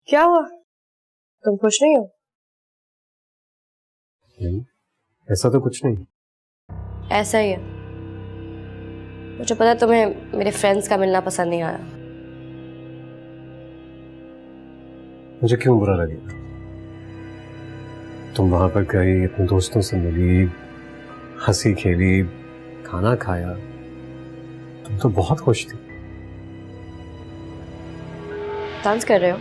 क्या हुआ? तुम खुश नहीं हो? नहीं, ऐसा तो कुछ नहीं। ऐसा ही है। मुझे पता है तुम्हें मेरे फ्रेंड्स का मिलना पसंद नहीं आया। मुझे क्यों बुरा लगेगा? तुम वहां पर गई, अपने दोस्तों से मिली, हंसी खेली, खाना खाया, तुम तो बहुत खुश थी। डांस कर रहे हो?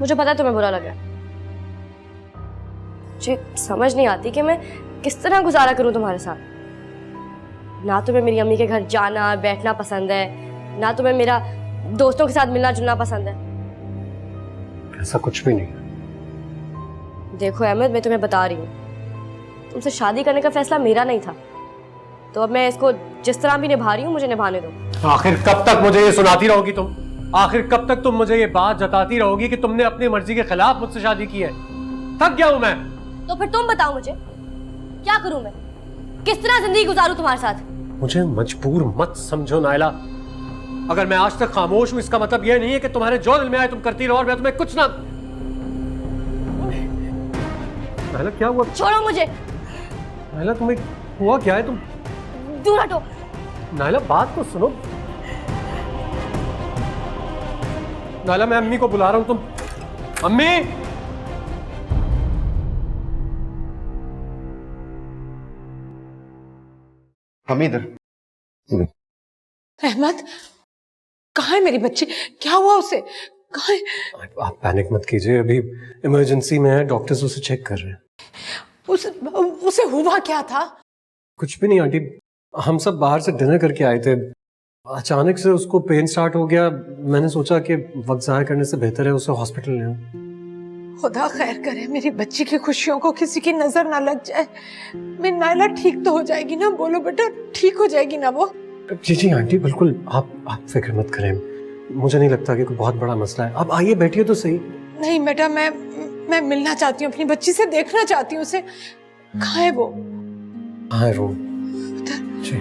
मुझे पता है तुम्हें बुरा लगा। मुझे समझ नहीं आती कि मैं किस तरह गुजारा करूं तुम्हारे साथ। ना तुम्हें मेरी अम्मी के घर जाना बैठना पसंद है, ना तुम्हें मेरा दोस्तों के साथ मिलना जुलना पसंद है। ऐसा कुछ भी नहीं। देखो अहमद, मैं तुम्हें बता रही हूँ, तुमसे शादी करने का फैसला मेरा नहीं था, तो अब मैं इसको जिस तरह भी निभा रही हूँ मुझे निभाने दो। आखिर कब तक मुझे ये सुनाती रहोगी तुम? आखिर कब तक तुम मुझे ये बात जताती रहोगी कि तुमने अपनी मर्जी के खिलाफ मुझसे शादी की है? थक गया हूं मैं। तो फिर तुम बताओ मुझे क्या करूं मैं? किस तरह जिंदगी गुजारूं तुम्हारे साथ? मुझे मजबूर मत समझो नायला। अगर मैं आज तक खामोश हूं इसका मतलब यह नहीं है कि तुम्हारे जो दिल में आए तुम करती रहो और मैं तुम्हें कुछ ना। नायला क्या हुआ? छोड़ो मुझे। नायला तुम्हें हुआ क्या है? तुम दूर हटो। नायला बात तो सुनो। नायला मैं अम्मी को बुला रहा हूं। तुम अम्मी। हम इधर। अहमद, कहाँ है मेरी बच्ची? क्या हुआ उसे? कहाँ है? आप पैनिक मत कीजिए, अभी इमरजेंसी में है, डॉक्टर्स उसे चेक कर रहे हैं। उसे हुआ क्या था? कुछ भी नहीं आंटी, हम सब बाहर से डिनर करके आए थे, अचानक से उसको पेन स्टार्ट हो गया। मैंने सोचा कि वक्त जाया करने से बेहतर है उसे हॉस्पिटल ले आऊं। खुदा खैर करे, मेरी बच्ची की खुशियों को किसी की नजर ना लग जाए। मेरी नायला ठीक तो हो जाएगी ना? बोलो बेटा, ठीक हो जाएगी ना वो? जी जी आंटी बिल्कुल, आप फिक्र मत करें, मुझे नहीं लगता कि कोई बहुत बड़ा मसला है। आप आइए बैठिए तो सही। नहीं बेटा, मैं मिलना चाहती हूँ अपनी बच्ची से, देखना चाहती हूँ उसे। कहाँ है वो? हाँ रूम। जी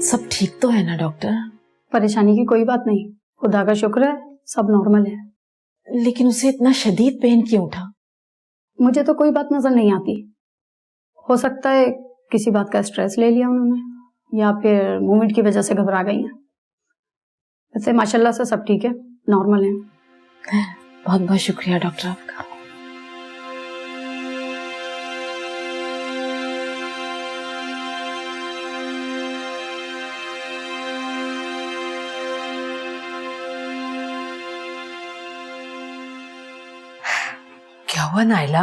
सब ठीक तो है ना डॉक्टर? परेशानी की कोई बात नहीं, खुदा का शुक्र है, सब नॉर्मल है। लेकिन उसे इतना शदीद पेन क्यों उठा? मुझे तो कोई बात नजर नहीं आती। हो सकता है किसी बात का स्ट्रेस ले लिया उन्होंने, या फिर मूवमेंट की वजह से घबरा गई हैं। वैसे माशाल्लाह से सब ठीक है, नॉर्मल है। बहुत बहुत शुक्रिया डॉक्टर आपका। क्या हुआ नायला?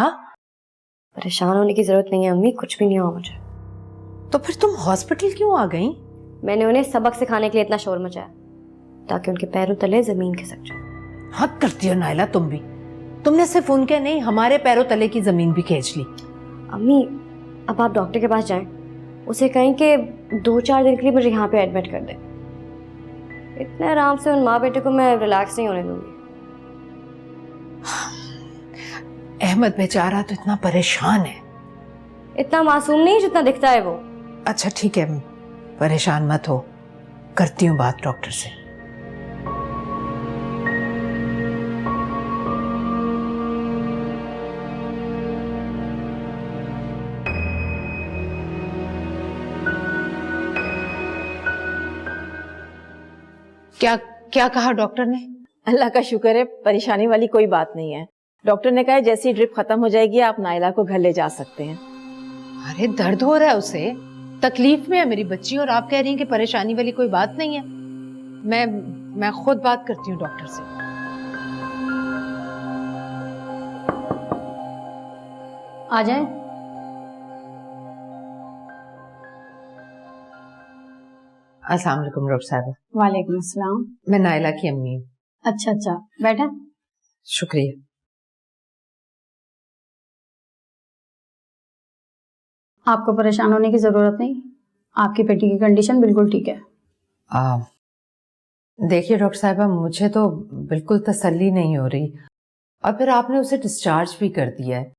परेशान होने की जरूरत नहीं है अम्मी, कुछ भी नहीं हुआ मुझे। तो फिर तुम हॉस्पिटल क्यों आ गई? मैंने उन्हें सबक सिखाने के लिए इतना शोर मचाया ताकि उनके पैरों तले जमीन खिसक जाए। हद करती हो नायला तुम भी। तुमने सिर्फ उनके नहीं, हमारे पैरों तले की जमीन भी खींच ली। अम्मी, अब आप डॉक्टर के पास जाएं, उसे कहें कि 2-4 दिन के लिए मुझे यहाँ पे एडमिट कर दे। इतने आराम से उन माँ बेटे को मैं रिलैक्स नहीं होने दूंगी। अहमद बेचारा तो इतना परेशान है। इतना मासूम नहीं जितना दिखता है वो। अच्छा ठीक है, परेशान मत हो, करती हूँ बात डॉक्टर से। क्या क्या कहा डॉक्टर ने? अल्लाह का शुक्र है, परेशानी वाली कोई बात नहीं है। डॉक्टर ने कहा जैसी ड्रिप खत्म हो जाएगी आप नायला को घर ले जा सकते हैं। अरे दर्द हो रहा है उसे, तकलीफ में है मेरी बच्ची, और आप कह रही हैं कि परेशानी वाली कोई बात नहीं है। मैं खुद बात करती हूँ डॉक्टर से। आ जाए। अस्सलाम वालेकुम डॉक्टर साहब। वालेकुम अस्सलाम। मैं नायला की अम्मी हूँ। अच्छा अच्छा, बैठा। शुक्रिया। आपको परेशान होने की जरूरत नहीं, आपकी बेटी की कंडीशन बिल्कुल ठीक है। देखिए डॉक्टर साहबा, मुझे तो बिल्कुल तसल्ली नहीं हो रही। और फिर आपने उसे डिस्चार्ज भी कर दिया है।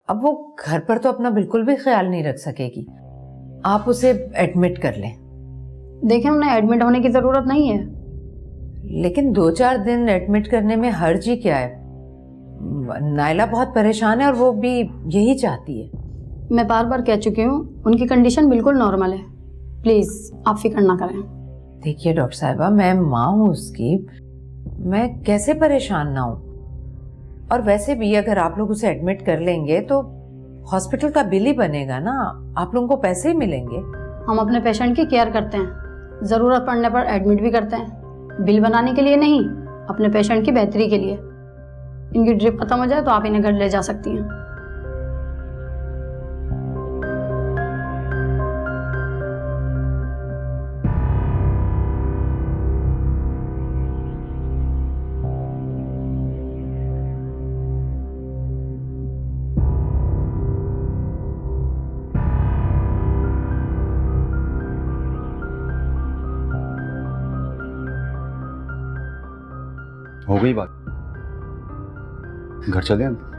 अब वो घर पर तो अपना बिल्कुल भी ख्याल नहीं रख सकेगी। आप उसे एडमिट कर लें। देखें, उन्हें एडमिट होने की ज़रूरत नहीं है। लेकिन 2-4 दिन एडमिट करने में हर्ज ही क्या है? नायला बहुत परेशान है और वो भी यही चाहती है। मैं बार बार कह चुकी हूँ, उनकी कंडीशन बिल्कुल नॉर्मल है। प्लीज़ आप फिक्र ना करें। देखिए डॉक्टर साहिबा, मैं माँ हूँ उसकी, मैं कैसे परेशान ना हूँ। और वैसे भी अगर आप लोग उसे एडमिट कर लेंगे तो हॉस्पिटल का बिल ही बनेगा ना, आप लोगों को पैसे ही मिलेंगे। हम अपने पेशेंट की केयर करते हैं, ज़रूरत पड़ने पर एडमिट भी करते हैं। बिल बनाने के लिए नहीं, अपने पेशेंट की बेहतरी के लिए। इनकी ड्रिप खत्म हो जाए तो आप इन्हें घर ले जा सकती हैं। हो गई बात, घर चले हम।